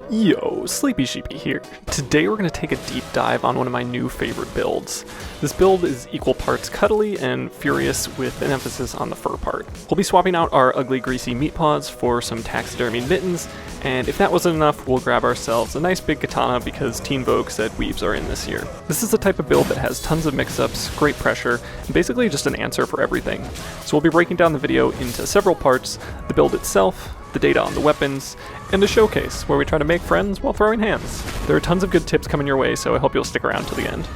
Yo, Sleepy Sheepy here. Today we're going to take a deep dive on one of my new favorite builds. This build is equal parts cuddly and furious with an emphasis on the fur part. We'll be swapping out our ugly greasy meat paws for some taxidermy mittens, and if that wasn't enough, we'll grab ourselves a nice big katana because Teen Vogue said weaves are in this year. This is the type of build that has tons of mix-ups, great pressure, and basically just an answer for everything. So we'll be breaking down the video into several parts: the build itself, the data on the weapons, and a showcase where we try to make friends while throwing hands. There are tons of good tips coming your way, so I hope you'll stick around to the end.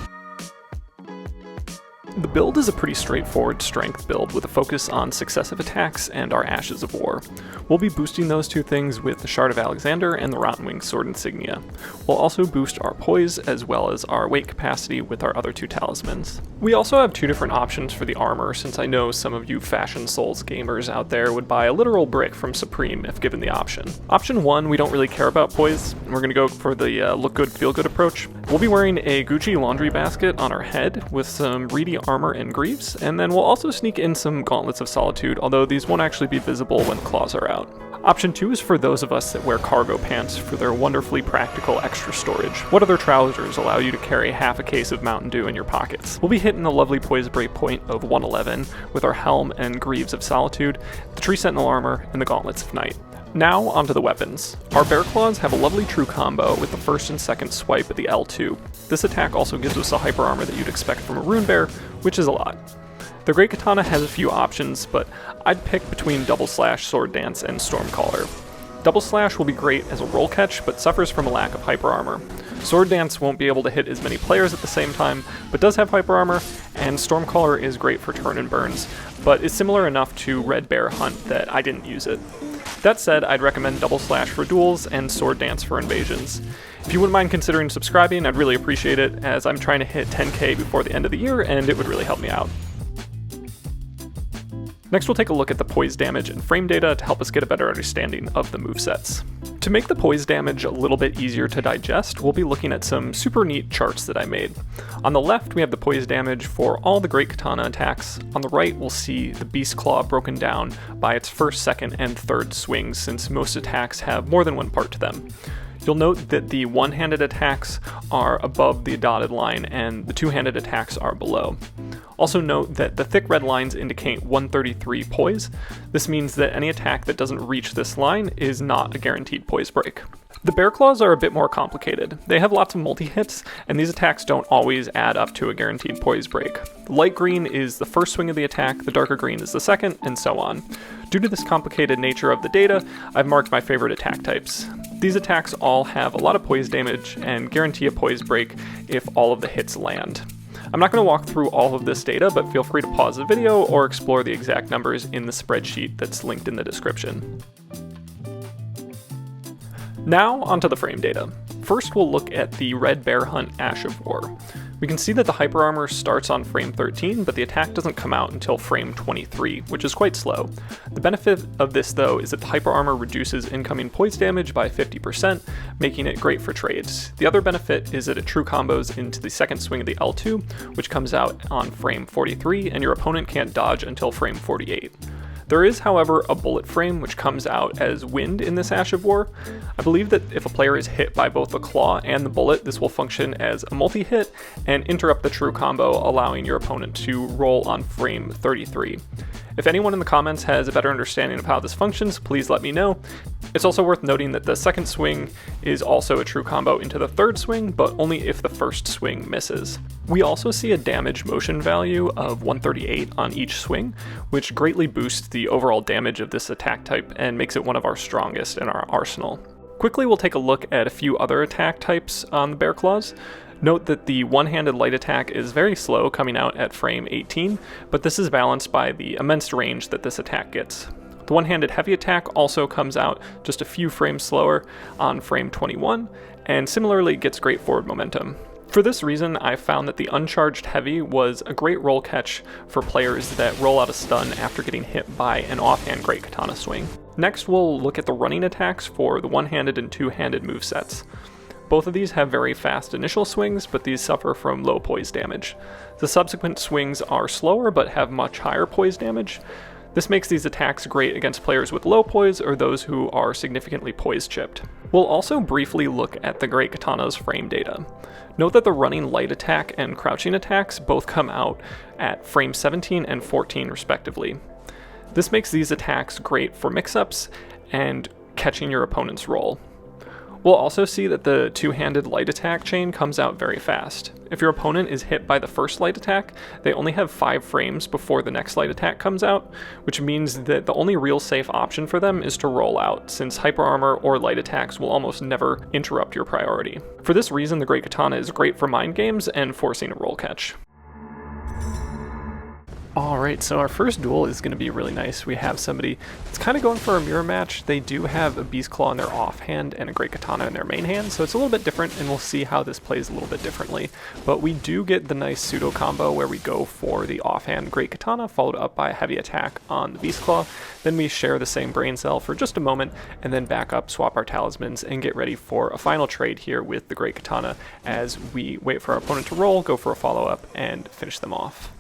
The build is a pretty straightforward strength build with a focus on successive attacks and our Ashes of War. We'll be boosting those two things with the Shard of Alexander and the Rottenwing Sword Insignia. We'll also boost our poise as well as our weight capacity with our other two talismans. We also have two different options for the armor, since I know some of you Fashion Souls gamers out there would buy a literal brick from Supreme if given the option. Option 1, we don't really care about poise, and we're going to go for the look good, feel good approach. We'll be wearing a Gucci laundry basket on our head with some reedy armor and greaves, and then we'll also sneak in some gauntlets of solitude, although these won't actually be visible when the claws are out. Option 2 is for those of us that wear cargo pants for their wonderfully practical extra storage. What other trousers allow you to carry half a case of Mountain Dew in your pockets? We'll be hitting the lovely poise break point of 111 with our helm and greaves of solitude, the tree sentinel armor, and the gauntlets of night. Now, onto the weapons. Our bear claws have a lovely true combo with the first and second swipe at the L2. This attack also gives us the hyper armor that you'd expect from a rune bear, which is a lot. The great katana has a few options, but I'd pick between double slash, sword dance, and stormcaller. Double slash will be great as a roll catch, but suffers from a lack of hyper armor. Sword dance won't be able to hit as many players at the same time, but does have hyper armor, and stormcaller is great for turn and burns, but is similar enough to red bear hunt that I didn't use it. That said, I'd recommend double slash for duels and sword dance for invasions. If you wouldn't mind considering subscribing, I'd really appreciate it, as I'm trying to hit 10k before the end of the year, and it would really help me out. Next, we'll take a look at the poise damage and frame data to help us get a better understanding of the movesets. To make the poise damage a little bit easier to digest, we'll be looking at some super neat charts that I made. On the left, we have the poise damage for all the great katana attacks. On the right, we'll see the beast claw broken down by its first, second, and third swings, since most attacks have more than one part to them. You'll note that the one-handed attacks are above the dotted line and the two-handed attacks are below. Also note that the thick red lines indicate 133 poise. This means that any attack that doesn't reach this line is not a guaranteed poise break. The bear claws are a bit more complicated. They have lots of multi-hits, and these attacks don't always add up to a guaranteed poise break. The light green is the first swing of the attack, the darker green is the second, and so on. Due to this complicated nature of the data, I've marked my favorite attack types. These attacks all have a lot of poise damage and guarantee a poise break if all of the hits land. I'm not going to walk through all of this data, but feel free to pause the video or explore the exact numbers in the spreadsheet that's linked in the description. Now, onto the frame data. First, we'll look at the Red Bear Hunt Ash of War. We can see that the hyper armor starts on frame 13, but the attack doesn't come out until frame 23, which is quite slow. The benefit of this, though, is that the hyper armor reduces incoming poise damage by 50%, making it great for trades. The other benefit is that it true combos into the second swing of the L2, which comes out on frame 43, and your opponent can't dodge until frame 48. There is, however, a bullet frame which comes out as wind in this Ash of War. I believe that if a player is hit by both the claw and the bullet, this will function as a multi-hit and interrupt the true combo, allowing your opponent to roll on frame 33. If anyone in the comments has a better understanding of how this functions, please let me know. It's also worth noting that the second swing is also a true combo into the third swing, but only if the first swing misses. We also see a damage motion value of 138 on each swing, which greatly boosts the overall damage of this attack type and makes it one of our strongest in our arsenal. Quickly, we'll take a look at a few other attack types on the bear claws. Note that the one-handed light attack is very slow, coming out at frame 18, but this is balanced by the immense range that this attack gets. The one-handed heavy attack also comes out just a few frames slower on frame 21, and similarly gets great forward momentum. For this reason, I found that the uncharged heavy was a great roll catch for players that roll out a stun after getting hit by an offhand great katana swing. Next, we'll look at the running attacks for the one-handed and two-handed movesets. Both of these have very fast initial swings, but these suffer from low poise damage. The subsequent swings are slower but have much higher poise damage. This makes these attacks great against players with low poise or those who are significantly poise chipped. We'll also briefly look at the Great Katana's frame data. Note that the running light attack and crouching attacks both come out at frame 17 and 14 respectively. This makes these attacks great for mix-ups and catching your opponent's roll. We'll also see that the two-handed light attack chain comes out very fast. If your opponent is hit by the first light attack, they only have 5 frames before the next light attack comes out, which means that the only real safe option for them is to roll out, since hyper armor or light attacks will almost never interrupt your priority. For this reason, the Great Katana is great for mind games and forcing a roll catch. Alright, so our first duel is going to be really nice. We have somebody that's kind of going for a mirror match. They do have a Beast Claw in their offhand and a Great Katana in their main hand, so it's a little bit different, and we'll see how this plays a little bit differently. But we do get the nice pseudo combo where we go for the offhand Great Katana, followed up by a heavy attack on the Beast Claw. Then we share the same brain cell for just a moment, and then back up, swap our talismans, and get ready for a final trade here with the Great Katana as we wait for our opponent to roll, go for a follow-up, and finish them off.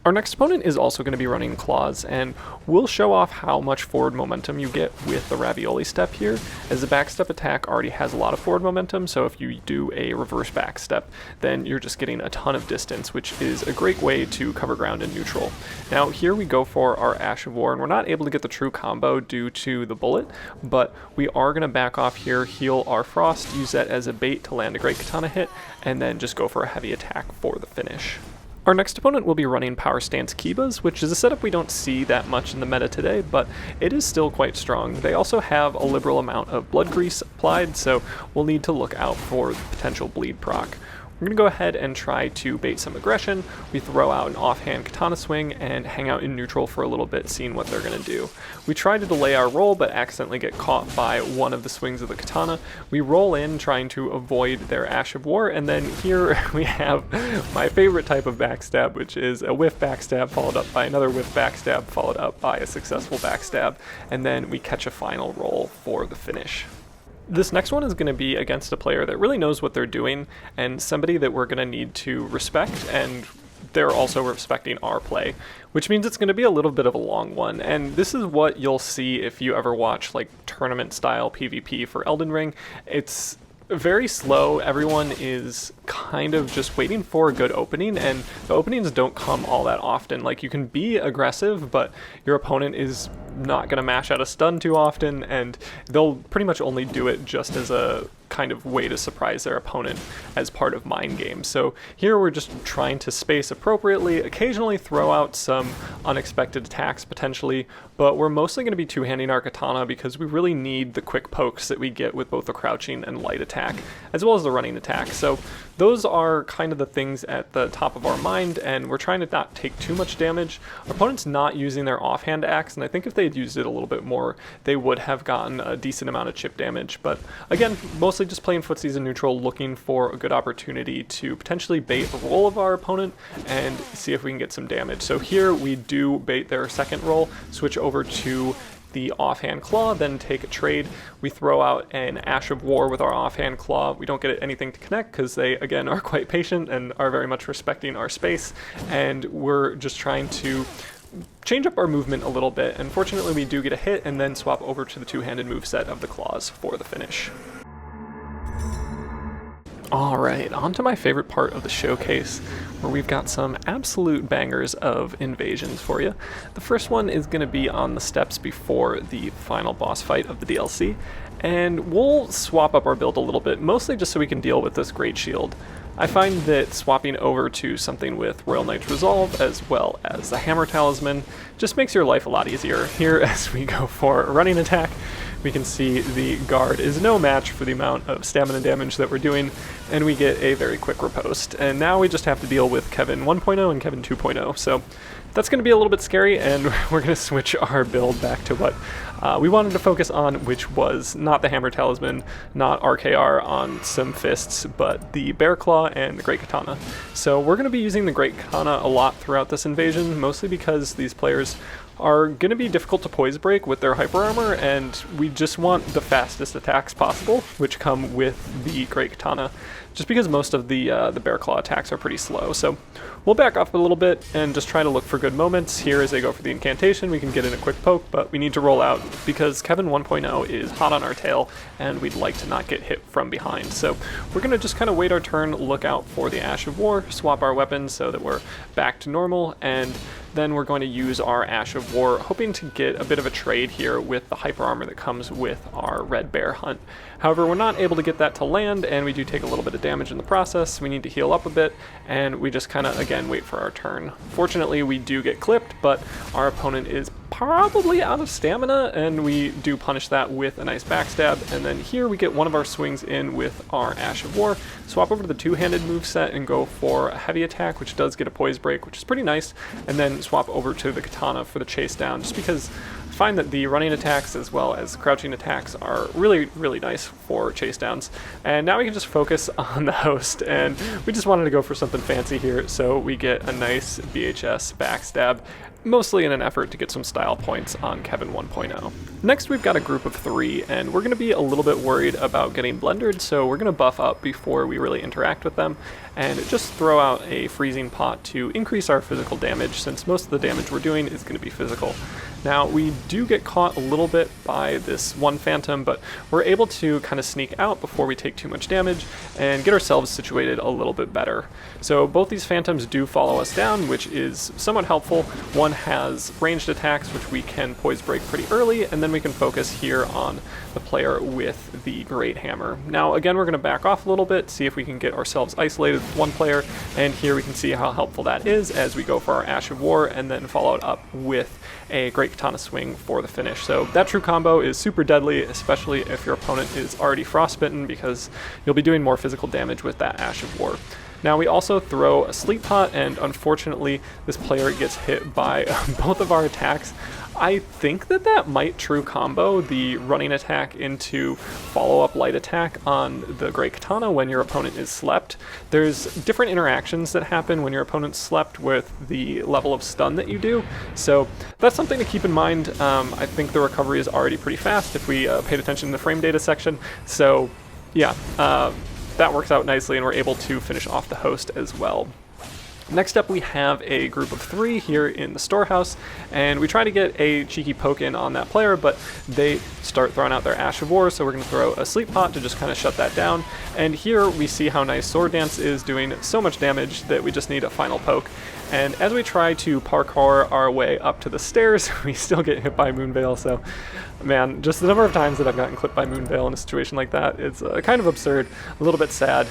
Our next opponent is also going to be running claws, and we'll show off how much forward momentum you get with the ravioli step here, as the backstep attack already has a lot of forward momentum, so if you do a reverse backstep, then you're just getting a ton of distance, which is a great way to cover ground in neutral. Now here we go for our Ash of War, and we're not able to get the true combo due to the bullet, but we are going to back off here, heal our Frost, use that as a bait to land a Great Katana hit, and then just go for a heavy attack for the finish. Our next opponent will be running Power Stance Kibas, which is a setup we don't see that much in the meta today, but it is still quite strong. They also have a liberal amount of blood grease applied, so we'll need to look out for the potential bleed proc. We're going to go ahead and try to bait some aggression. We throw out an offhand katana swing and hang out in neutral for a little bit, seeing what they're going to do. We try to delay our roll, but accidentally get caught by one of the swings of the katana. We roll in, trying to avoid their Ash of War, and then here we have my favorite type of backstab, which is a whiff backstab followed up by another whiff backstab followed up by a successful backstab, and then we catch a final roll for the finish. This next one is going to be against a player that really knows what they're doing, and somebody that we're going to need to respect, and they're also respecting our play, which means it's going to be a little bit of a long one. And this is what you'll see if you ever watch like tournament style PvP for Elden Ring. It's very slow. Everyone is kind of just waiting for a good opening, and the openings don't come all that often. Like, you can be aggressive, but your opponent is not going to mash out a stun too often, and they'll pretty much only do it just as a kind of way to surprise their opponent as part of mind games. So here we're just trying to space appropriately, occasionally throw out some unexpected attacks potentially, but we're mostly going to be two-handing our katana because we really need the quick pokes that we get with both the crouching and light attack, as well as the running attack. So those are kind of the things at the top of our mind, and we're trying to not take too much damage. Our opponent's not using their offhand axe, and I think if they had used it a little bit more, they would have gotten a decent amount of chip damage. But again, mostly just playing footsies in neutral, looking for a good opportunity to potentially bait a roll of our opponent and see if we can get some damage. So here we do bait their second roll, switch over to the offhand claw, then take a trade. We throw out an Ash of War with our offhand claw. We don't get anything to connect because they, again, are quite patient and are very much respecting our space, and we're just trying to change up our movement a little bit. And fortunately we do get a hit and then swap over to the two-handed moveset of the claws for the finish. Alright, on to my favorite part of the showcase, where we've got some absolute bangers of invasions for you. The first one is going to be on the steps before the final boss fight of the DLC, and we'll swap up our build a little bit, mostly just so we can deal with this Great Shield. I find that swapping over to something with Royal Knight's Resolve as well as the Hammer Talisman just makes your life a lot easier. Here, as we go for a running attack, we can see the guard is no match for the amount of stamina damage that we're doing, and we get a very quick riposte. And now we just have to deal with Kevin 1.0 and Kevin 2.0, so that's going to be a little bit scary, and we're going to switch our build back to what We wanted to focus on which was not the Hammer Talisman, not RKR on some fists, but the Bear Claw and the Great Katana. So we're going to be using the Great Katana a lot throughout this invasion, mostly because these players are going to be difficult to poise break with their hyper armor, and we just want the fastest attacks possible, which come with the Great Katana, just because most of the Bear Claw attacks are pretty slow. So we'll back up a little bit and just try to look for good moments. Here as they go for the incantation, we can get in a quick poke, but we need to roll out because Kevin 1.0 is hot on our tail, and we'd like to not get hit from behind. So we're going to just kind of wait our turn, look out for the Ash of War, swap our weapons so that we're back to normal, and then we're going to use our Ash of War, hoping to get a bit of a trade here with the hyper armor that comes with our Red Bear hunt. However, we're not able to get that to land, and we do take a little bit of damage in the process. We need to heal up a bit, and we just kind of, again, wait for our turn. Fortunately, we do get clipped, but our opponent is probably out of stamina, and we do punish that with a nice backstab. And then here we get one of our swings in with our Ash of War, swap over to the two-handed moveset and go for a heavy attack, which does get a poise break, which is pretty nice, and then swap over to the katana for the chase down, just because I find that the running attacks as well as crouching attacks are really, really nice for chase downs. And now we can just focus on the host, and we just wanted to go for something fancy here, so we get a nice BHS backstab, mostly in an effort to get some style points on Kevin 1.0. Next, we've got a group of 3, and we're going to be a little bit worried about getting blendered, so we're going to buff up before we really interact with them, and just throw out a freezing pot to increase our physical damage, since most of the damage we're doing is going to be physical. Now, we do get caught a little bit by this one phantom, but we're able to kind of sneak out before we take too much damage and get ourselves situated a little bit better. So both these phantoms do follow us down, which is somewhat helpful. One has ranged attacks, which we can poise break pretty early, and then we can focus here on the player with the Great Hammer. Now, again, we're going to back off a little bit, see if we can get ourselves isolated with one player, and here we can see how helpful that is as we go for our Ash of War and then follow it up with a Great Katana swing for the finish. So that true combo is super deadly, especially if your opponent is already frostbitten, because you'll be doing more physical damage with that Ash of War. Now we also throw a sleep pot, and unfortunately this player gets hit by both of our attacks. I think that might true combo the running attack into follow-up light attack on the Great Katana when your opponent is slept. There's different interactions that happen when your opponent's slept with the level of stun that you do, so that's something to keep in mind. I think the recovery is already pretty fast if we paid attention in the frame data section, so yeah, that works out nicely, and we're able to finish off the host as well. Next up, we have a group of 3 here in the storehouse, and we try to get a cheeky poke in on that player, but they start throwing out their Ash of War, so we're going to throw a sleep pot to just kind of shut that down. And here we see how nice Sword Dance is doing so much damage that we just need a final poke. And as we try to parkour our way up to the stairs, we still get hit by Moonveil, so man, just the number of times that I've gotten clipped by Moonveil in a situation like that, it's kind of absurd, a little bit sad,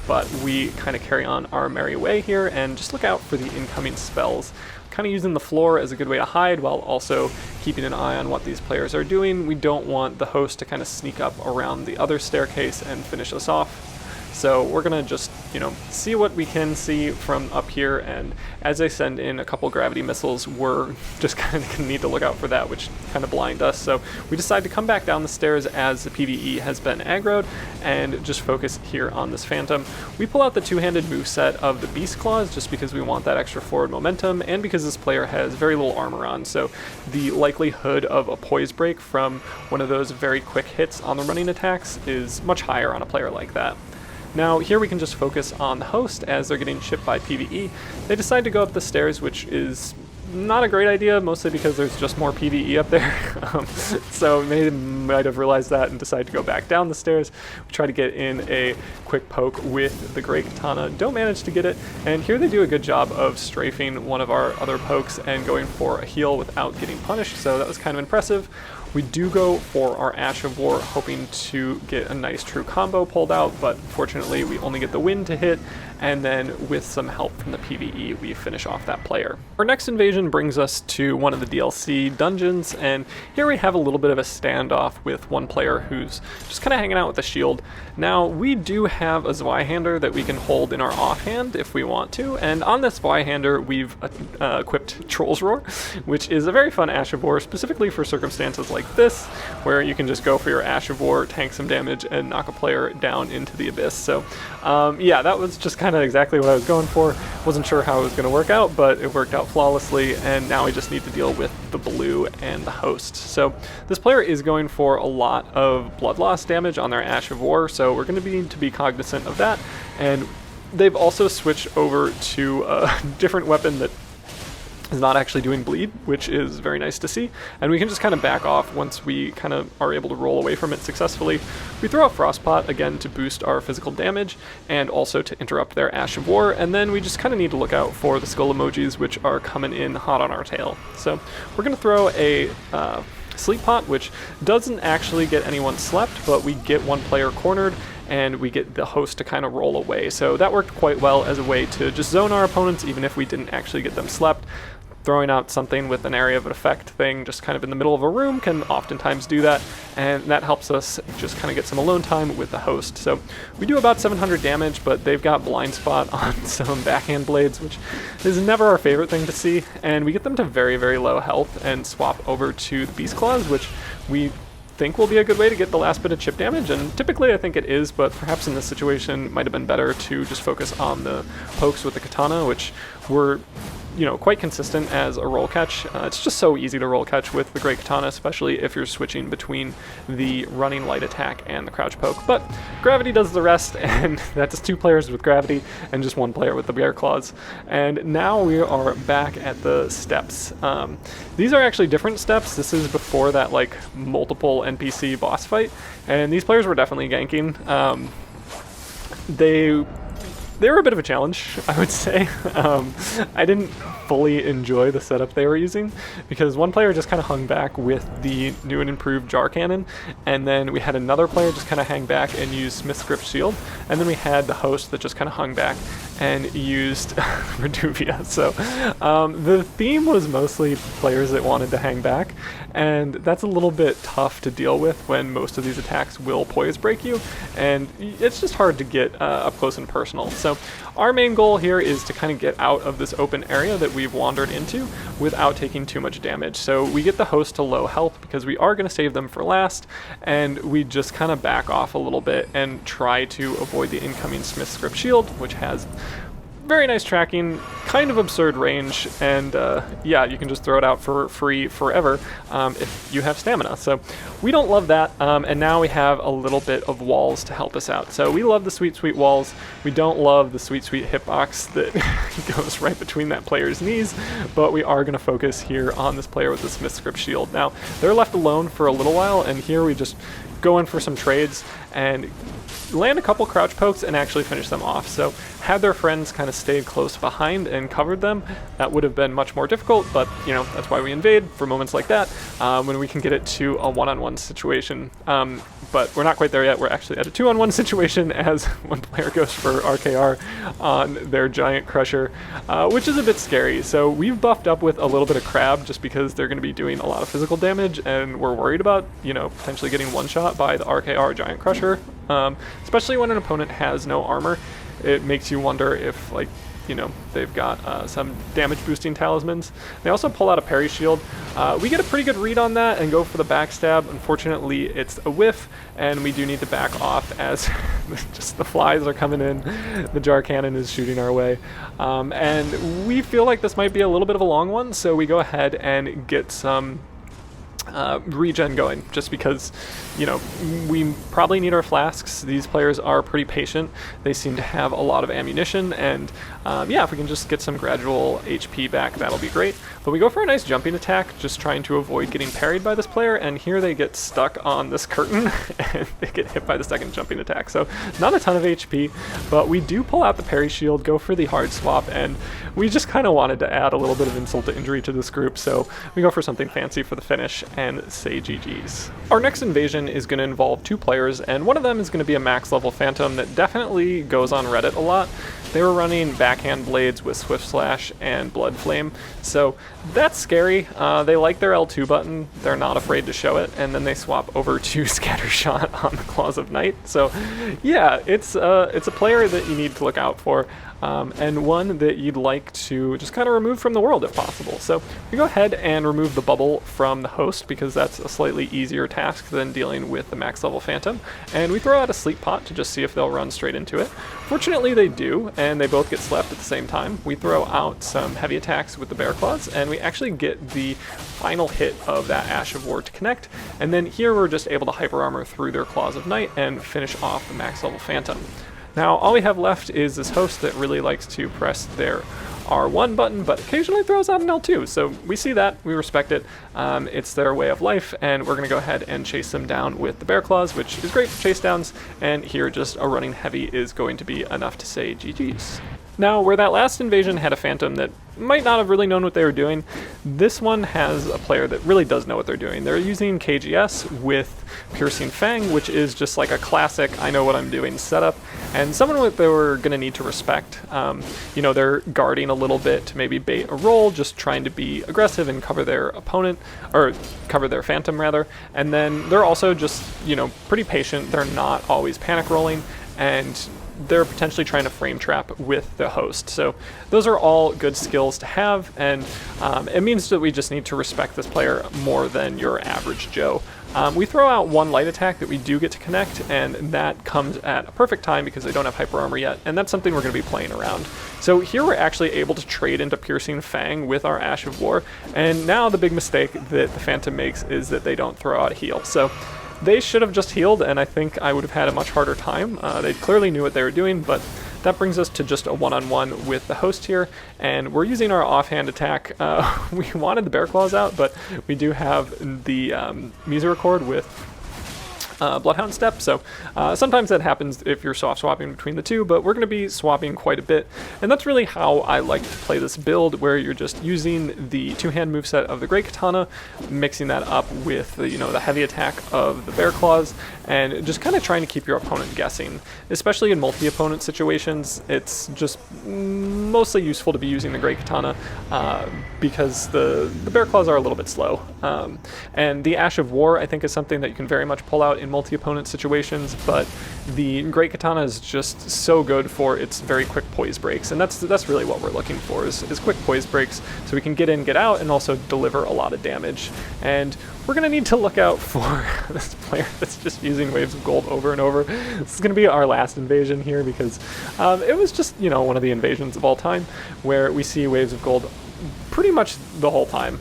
but we kind of carry on our merry way here and just look out for the incoming spells. Kind of using the floor as a good way to hide while also keeping an eye on what these players are doing. We don't want the host to kind of sneak up around the other staircase and finish us off. So we're going to just, see what we can see from up here, and as they send in a couple gravity missiles, we're just kind of going to need to look out for that, which kind of blind us. So we decide to come back down the stairs as the PvE has been aggroed and just focus here on this phantom. We pull out the two-handed moveset of the Beast Claws just because we want that extra forward momentum, and because this player has very little armor on, so the likelihood of a poise break from one of those very quick hits on the running attacks is much higher on a player like that. Now here we can just focus on the host as they're getting chipped by PvE. They decide to go up the stairs, which is not a great idea, mostly because there's just more PvE up there. So they might have realized that and decided to go back down the stairs. We try to get in a quick poke with the Great Katana, don't manage to get it, and here they do a good job of strafing one of our other pokes and going for a heal without getting punished, so that was kind of impressive. We do go for our Ash of War, hoping to get a nice true combo pulled out, but fortunately we only get the wind to hit, and then with some help from the PvE, we finish off that player. Our next invasion brings us to one of the DLC dungeons, and here we have a little bit of a standoff with one player who's just kind of hanging out with the shield. Now, we do have a Zweihander that we can hold in our offhand if we want to, and on this Zweihander, we've equipped Troll's Roar, which is a very fun Ash of War, specifically for circumstances like like this, where you can just go for your Ash of War, tank some damage, and knock a player down into the abyss. So yeah, that was just kind of exactly what I was going for. Wasn't sure how it was going to work out, but it worked out flawlessly, and now we just need to deal with the blue and the host. So this player is going for a lot of blood loss damage on their Ash of War, so we're going to need to be cognizant of that. And they've also switched over to a different weapon that is not actually doing bleed, which is very nice to see, and we can just kind of back off once we kind of are able to roll away from it successfully. We throw out Frostpot again to boost our physical damage and also to interrupt their Ash of War, and then we just kind of need to look out for the skull emojis, which are coming in hot on our tail. So we're going to throw a Sleep Pot, which doesn't actually get anyone slept, but we get one player cornered, and we get the host to kind of roll away. So that worked quite well as a way to just zone our opponents, even if we didn't actually get them slept. Throwing out something with an area of effect thing just kind of in the middle of a room can oftentimes do that, and that helps us just kind of get some alone time with the host. So we do about 700 damage, but they've got blind spot on some backhand blades, which is never our favorite thing to see, and we get them to very, very low health and swap over to the Beast Claws, which we think will be a good way to get the last bit of chip damage, and typically I think it is, but perhaps in this situation it might have been better to just focus on the pokes with the katana, which were, you know, quite consistent as a roll catch. It's just so easy to roll catch with the Great Katana, especially if you're switching between the running light attack and the crouch poke. But gravity does the rest, and that's 2 players with gravity and just 1 player with the bear claws. And now we are back at the steps. These are actually different steps. This is before that like multiple NPC boss fight, and these players were definitely ganking. They were a bit of a challenge, I would say. I didn't fully enjoy the setup they were using, because one player just kind of hung back with the new and improved jar cannon, and then we had another player just kind of hang back and use Smith's Grip Shield, and then we had the host that just kind of hung back and used Reduvia. So the theme was mostly players that wanted to hang back, and that's a little bit tough to deal with when most of these attacks will poise break you, and it's just hard to get up close and personal. So our main goal here is to kind of get out of this open area that we've wandered into without taking too much damage. So we get the host to low health because we are going to save them for last, and we just kind of back off a little bit and try to avoid the incoming Smith's Grip Shield, which has very nice tracking, kind of absurd range, and yeah, you can just throw it out for free forever if you have stamina. So we don't love that, and now we have a little bit of walls to help us out. So we love the sweet, sweet walls. We don't love the sweet, sweet hitbox that goes right between that player's knees, but we are going to focus here on this player with the Smith's Grip Shield. Now, they're left alone for a little while, and here we just go in for some trades and land a couple crouch pokes and actually finish them off. So had their friends kind of stayed close behind and covered them, that would have been much more difficult, but you know, that's why we invade, for moments like that, when we can get it to a one-on-one situation. But we're not quite there yet. We're actually at a 2-on-1 situation as one player goes for RKR on their giant crusher, which is a bit scary. So we've buffed up with a little bit of crab just because they're going to be doing a lot of physical damage, and we're worried about, you know, potentially getting one-shot by the RKR giant crusher, especially when an opponent has no armor. It makes you wonder if, like, you know, they've got some damage boosting talismans. They also pull out a parry shield. We get a pretty good read on that and go for the backstab. Unfortunately, it's a whiff, and we do need to back off as just the flies are coming in. The jar cannon is shooting our way. And we feel like this might be a little bit of a long one, so we go ahead and get some regen going, just because, you know, we probably need our flasks. These players are pretty patient. They seem to have a lot of ammunition, and yeah, if we can just get some gradual HP back, that'll be great. But we go for a nice jumping attack, just trying to avoid getting parried by this player, and here they get stuck on this curtain and they get hit by the second jumping attack. So not a ton of HP, but we do pull out the parry shield, go for the hard swap, and we just kind of wanted to add a little bit of insult to injury to this group, so we go for something fancy for the finish and say GG's. Our next invasion is going to involve 2 players, and one of them is going to be a max level phantom that definitely goes on Reddit a lot. They were running backhand blades with Swift Slash and Blood Flame, so that's scary. They like their L2 button, they're not afraid to show it, and then they swap over to Scattershot on the Claws of Night. So yeah, it's a player that you need to look out for, and one that you'd like to just kind of remove from the world if possible. So we go ahead and remove the bubble from the host because that's a slightly easier task than dealing with the max level Phantom, and we throw out a Sleep Pot to just see if they'll run straight into it. Fortunately they do, and they both get slept at the same time. We throw out some heavy attacks with the Bear Claws, and we actually get the final hit of that Ash of War to connect, and then here we're just able to Hyper Armor through their Claws of Night and finish off the max level Phantom. Now all we have left is this host that really likes to press their R1 button, but occasionally throws out an L2, so we see that, we respect it. It's their way of life, and we're going to go ahead and chase them down with the Bear Claws, which is great for chase downs, and here just a running heavy is going to be enough to say GG's. Now, where that last invasion had a Phantom that might not have really known what they were doing, this one has a player that really does know what they're doing. They're using KGS with Piercing Fang, which is just like a classic I know what I'm doing setup, and someone that they were going to need to respect. You know, they're guarding a little bit to maybe bait a roll, just trying to be aggressive and cover their opponent, or cover their Phantom rather, and then they're also just, you know, pretty patient. They're not always panic rolling, and they're potentially trying to frame trap with the host. So those are all good skills to have, and it means that we just need to respect this player more than your average Joe. We throw out one light attack that we do get to connect, and that comes at a perfect time because they don't have Hyper Armor yet, and that's something we're going to be playing around. So here we're actually able to trade into Piercing Fang with our Ash of War, and now the big mistake that the Phantom makes is that they don't throw out a heal. So they should have just healed, and I think I would have had a much harder time. They clearly knew what they were doing, but that brings us to just a one-on-one with the host here, and we're using our offhand attack. We wanted the Bear Claws out, but we do have the Misericord with Bloodhound Step, so sometimes that happens if you're soft swapping between the two, but we're going to be swapping quite a bit, and that's really how I like to play this build, where you're just using the two-hand moveset of the Great Katana, mixing that up with the, you know, the heavy attack of the Bear Claws, and just kind of trying to keep your opponent guessing. Especially in multi-opponent situations, it's just mostly useful to be using the Great Katana because the Bear Claws are a little bit slow. And the Ash of War, I think, is something that you can very much pull out in multi-opponent situations, but the Great Katana is just so good for its very quick poise breaks, and that's really what we're looking for, is quick poise breaks, so we can get in, get out, and also deliver a lot of damage. And we're going to need to look out for this player that's just using Waves of Gold over and over. This is going to be our last invasion here because it was just, you know, one of the invasions of all time where we see Waves of Gold pretty much the whole time.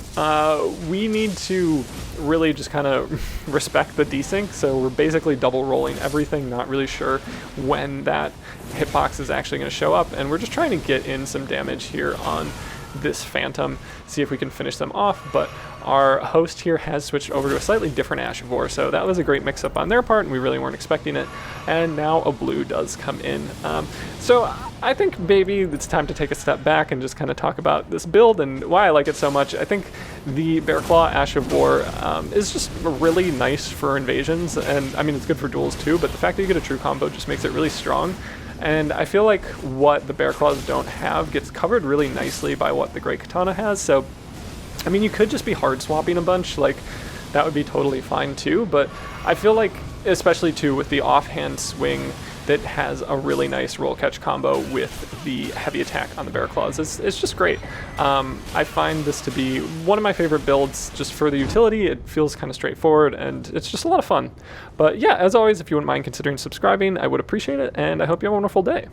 We need to really just kind of respect the desync, so we're basically double rolling everything, not really sure when that hitbox is actually going to show up, and we're just trying to get in some damage here on this Phantom, see if we can finish them off, but our host here has switched over to a slightly different Ash of War, so that was a great mix-up on their part, and we really weren't expecting it, and now a blue does come in. So I think maybe it's time to take a step back and just kind of talk about this build and why I like it so much. I think the Bear Claw Ash of War is just really nice for invasions, and I mean it's good for duels too, but the fact that you get a true combo just makes it really strong. And I feel like what the Bear Claws don't have gets covered really nicely by what the Great Katana has. So, I mean, you could just be hard swapping a bunch, like that would be totally fine too, but I feel like, especially too with the offhand swing that has a really nice roll catch combo with the heavy attack on the Bear Claws, it's just great. I find this to be one of my favorite builds just for the utility. It feels kind of straightforward, and it's just a lot of fun. But yeah, as always, if you wouldn't mind considering subscribing, I would appreciate it, and I hope you have a wonderful day.